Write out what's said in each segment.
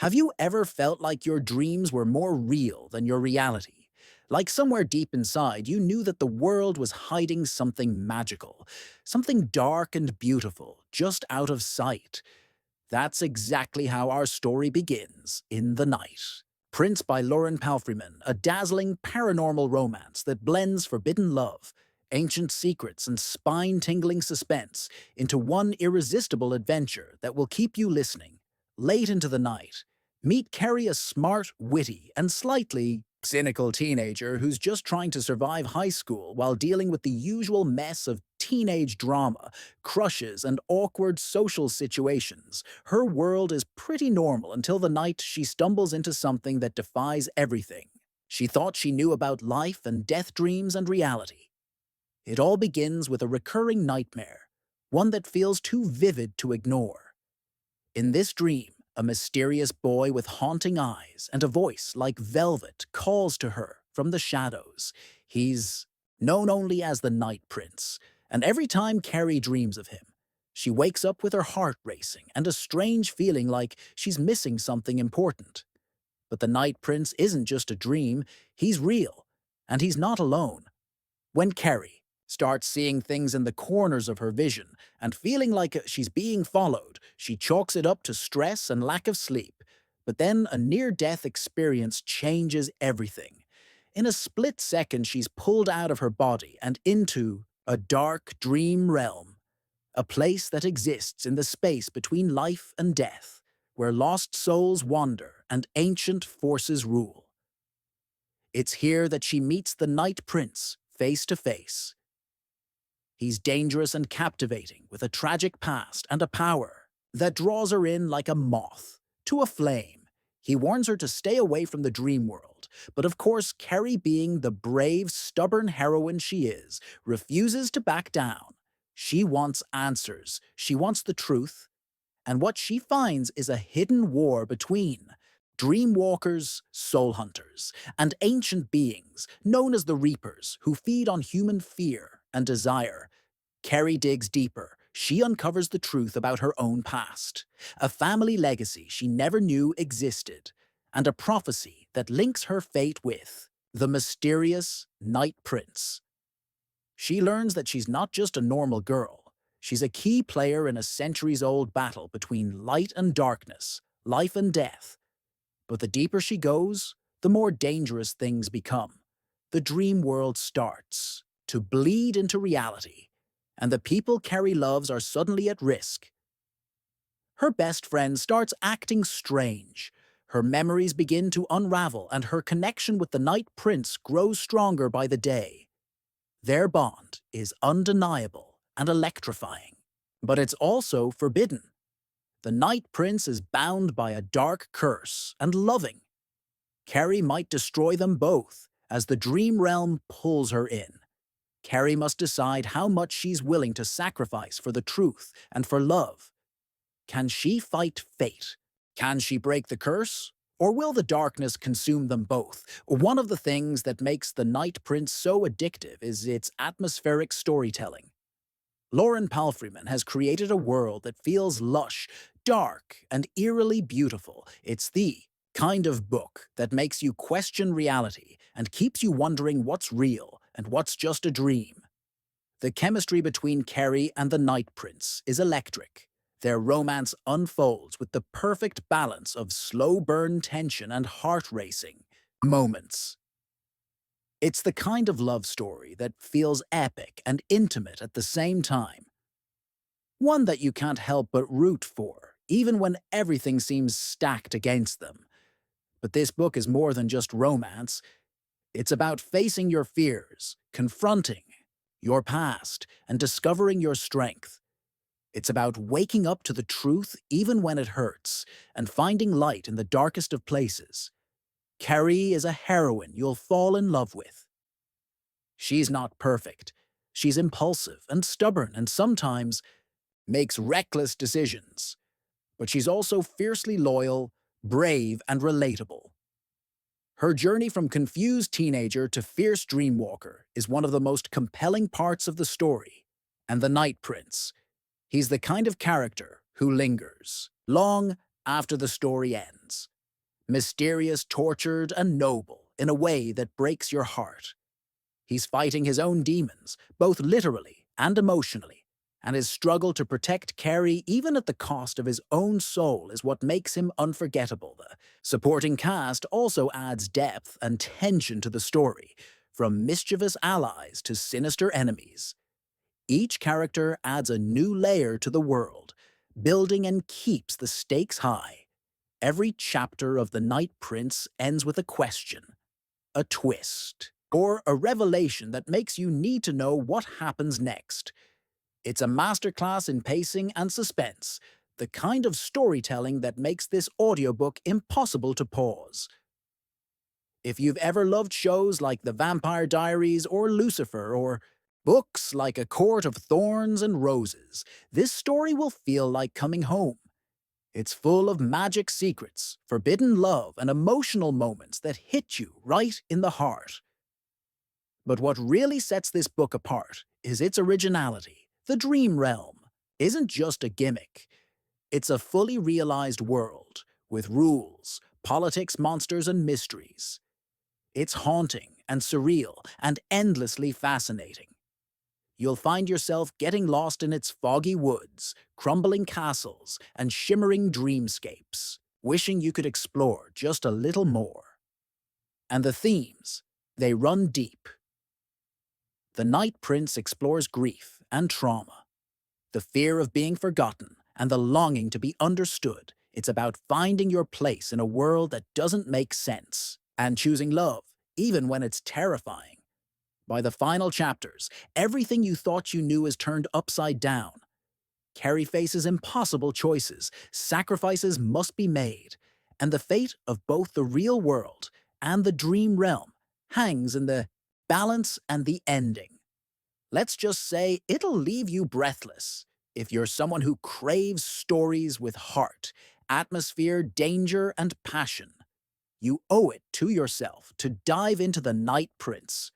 Have you ever felt like your dreams were more real than your reality? Like somewhere deep inside, you knew that the world was hiding something magical, something dark and beautiful, just out of sight. That's exactly how our story begins, In the Night. Prince by Lauren Palphreyman, a dazzling paranormal romance that blends forbidden love, ancient secrets, and spine-tingling suspense into one irresistible adventure that will keep you listening. Late into the night, meet Kerri, a smart, witty, and slightly cynical teenager who's just trying to survive high school while dealing with the usual mess of teenage drama, crushes, and awkward social situations. Her world is pretty normal until the night she stumbles into something that defies everything she thought she knew about life and death, dreams and reality. It all begins with a recurring nightmare, one that feels too vivid to ignore. In this dream, a mysterious boy with haunting eyes and a voice like velvet calls to her from the shadows. He's known only as the Night Prince, and every time Kerri dreams of him, she wakes up with her heart racing and a strange feeling like she's missing something important. But the Night Prince isn't just a dream, he's real, and he's not alone. When Kerri starts seeing things in the corners of her vision and feeling like she's being followed, she chalks it up to stress and lack of sleep. But then a near-death experience changes everything. In a split second, she's pulled out of her body and into a dark dream realm, a place that exists in the space between life and death, where lost souls wander and ancient forces rule. It's here that she meets the Night Prince face to face. He's dangerous and captivating, with a tragic past and a power that draws her in like a moth to a flame. He warns her to stay away from the dream world, but of course, Kerri, being the brave, stubborn heroine she is, refuses to back down. She wants answers, she wants the truth, and what she finds is a hidden war between dreamwalkers, soul hunters, and ancient beings known as the Reapers, who feed on human fear and desire. Kerri digs deeper. She uncovers the truth about her own past, a family legacy she never knew existed, and a prophecy that links her fate with the mysterious Night Prince. She learns that she's not just a normal girl. She's a key player in a centuries-old battle between light and darkness, life and death. But the deeper she goes, the more dangerous things become. The dream world starts to bleed into reality, and the people Kerri loves are suddenly at risk. Her best friend starts acting strange. Her memories begin to unravel, and her connection with the Night Prince grows stronger by the day. Their bond is undeniable and electrifying, but it's also forbidden. The Night Prince is bound by a dark curse and loving. Kerri might destroy them both as the dream realm pulls her in. Kerri must decide how much she's willing to sacrifice for the truth and for love. Can she fight fate? Can she break the curse? Or will the darkness consume them both? One of the things that makes The Night Prince so addictive is its atmospheric storytelling. Lauren Palphreyman has created a world that feels lush, dark, and eerily beautiful. It's the kind of book that makes you question reality and keeps you wondering what's real and what's just a dream. The chemistry between Kerri and the Night Prince is electric. Their romance unfolds with the perfect balance of slow-burn tension and heart-racing moments. It's the kind of love story that feels epic and intimate at the same time. One that you can't help but root for, even when everything seems stacked against them. But this book is more than just romance. It's about facing your fears, confronting your past, and discovering your strength. It's about waking up to the truth even when it hurts, and finding light in the darkest of places. Kerri is a heroine you'll fall in love with. She's not perfect. She's impulsive and stubborn and sometimes makes reckless decisions. But she's also fiercely loyal, brave, and relatable. Her journey from confused teenager to fierce dreamwalker is one of the most compelling parts of the story. And the Night Prince, he's the kind of character who lingers long after the story ends. Mysterious, tortured, and noble in a way that breaks your heart. He's fighting his own demons, both literally and emotionally, and his struggle to protect Kerri even at the cost of his own soul is what makes him unforgettable. The supporting cast also adds depth and tension to the story, from mischievous allies to sinister enemies. Each character adds a new layer to the world, building and keeps the stakes high. Every chapter of The Night Prince ends with a question, a twist, or a revelation that makes you need to know what happens next. It's a masterclass in pacing and suspense, the kind of storytelling that makes this audiobook impossible to pause. If you've ever loved shows like The Vampire Diaries or Lucifer, or books like A Court of Thorns and Roses, this story will feel like coming home. It's full of magic secrets, forbidden love, and emotional moments that hit you right in the heart. But what really sets this book apart is its originality. The Dream Realm isn't just a gimmick. It's a fully realized world, with rules, politics, monsters, and mysteries. It's haunting and surreal and endlessly fascinating. You'll find yourself getting lost in its foggy woods, crumbling castles, and shimmering dreamscapes, wishing you could explore just a little more. And the themes, they run deep. The Night Prince explores grief and trauma, the fear of being forgotten, and the longing to be understood. It's about finding your place in a world that doesn't make sense, and choosing love, even when it's terrifying. By the final chapters, everything you thought you knew is turned upside down. Kerri faces impossible choices, sacrifices must be made, and the fate of both the real world and the dream realm hangs in the balance and the ending. Let's just say it'll leave you breathless if you're someone who craves stories with heart, atmosphere, danger, and passion. You owe it to yourself to dive into The Night Prince.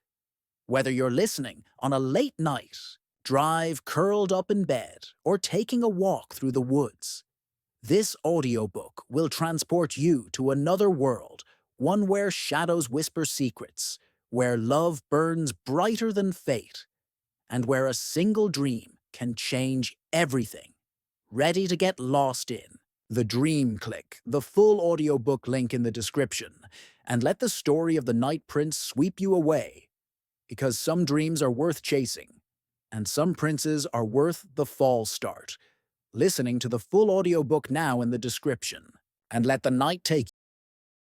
Whether you're listening on a late night, drive curled up in bed, or taking a walk through the woods, this audiobook will transport you to another world, one where shadows whisper secrets, where love burns brighter than fate, and where a single dream can change everything. Ready to get lost in The Dream? Click the full audiobook link in the description and let the story of The Night Prince sweep you away. Because some dreams are worth chasing, and some princes are worth the false start. Listening to the full audiobook now in the description. And let the night take